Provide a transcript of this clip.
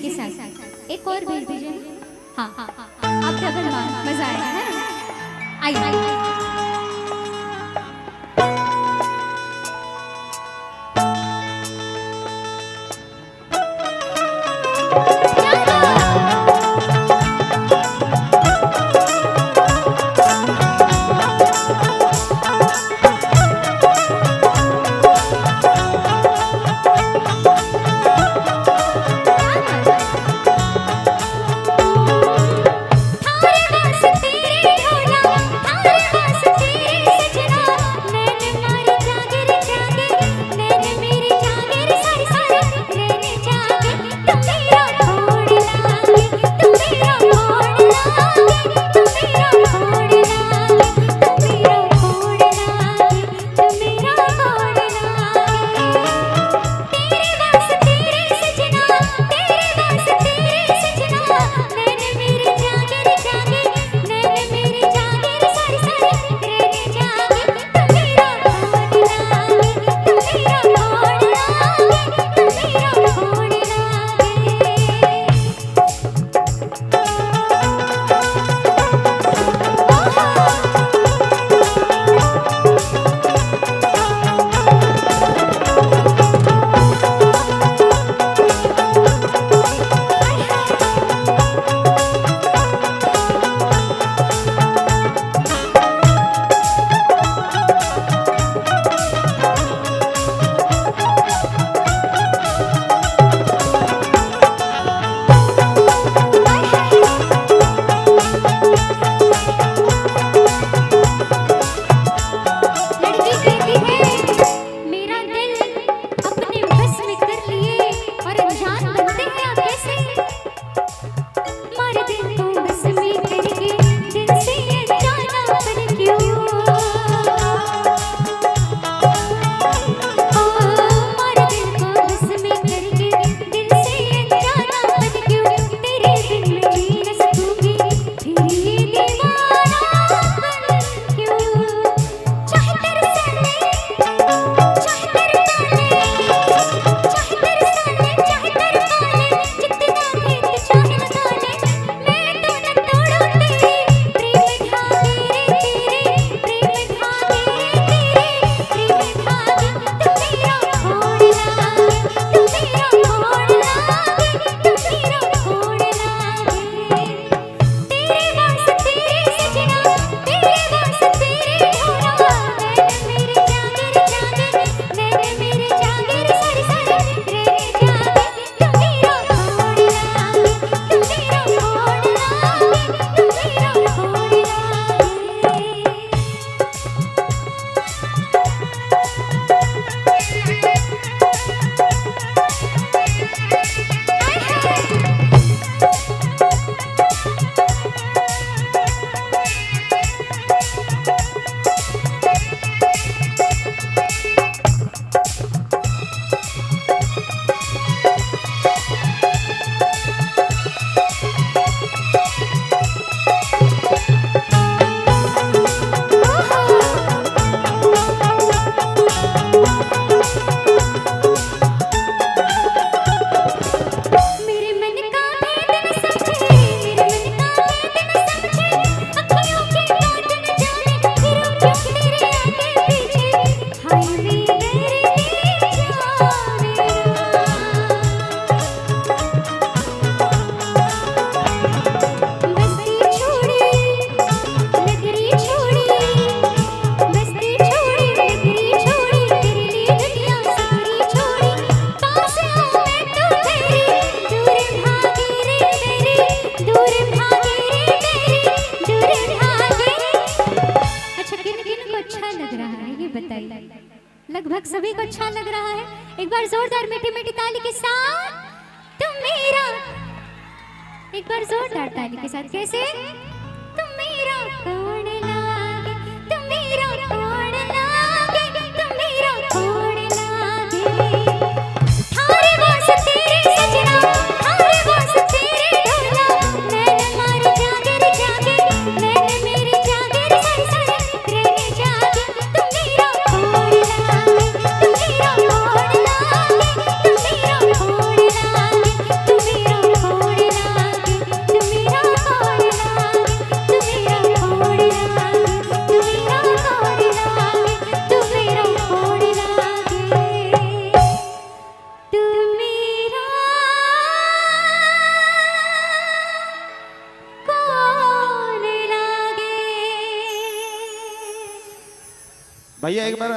के साथ एक और भेज दीजिए। हाँ हाँ हाँ, आप डबल मार, मजा आएगा है। आइए लगभग सभी को अच्छा लग रहा है। एक बार जोरदार मीठी मीठी ताली के साथ तुम मेरा, एक बार जोरदार ताली के साथ कैसे तुम मेरा कौन लागे, तुम मेरा कौन लागे, तुम मेरा कौन लागे। थारे वास तेरे सजना, थारे वास तेरे ढोला, नैन मारे जागे रे जागे, नैन मेरे जागे रे सारे सारे रे जागे। तुम मेरा कौन लागे, तुम मेरा कौन लागे, तुम मेरा कौन लागे, तुम मेरा भैया एक बार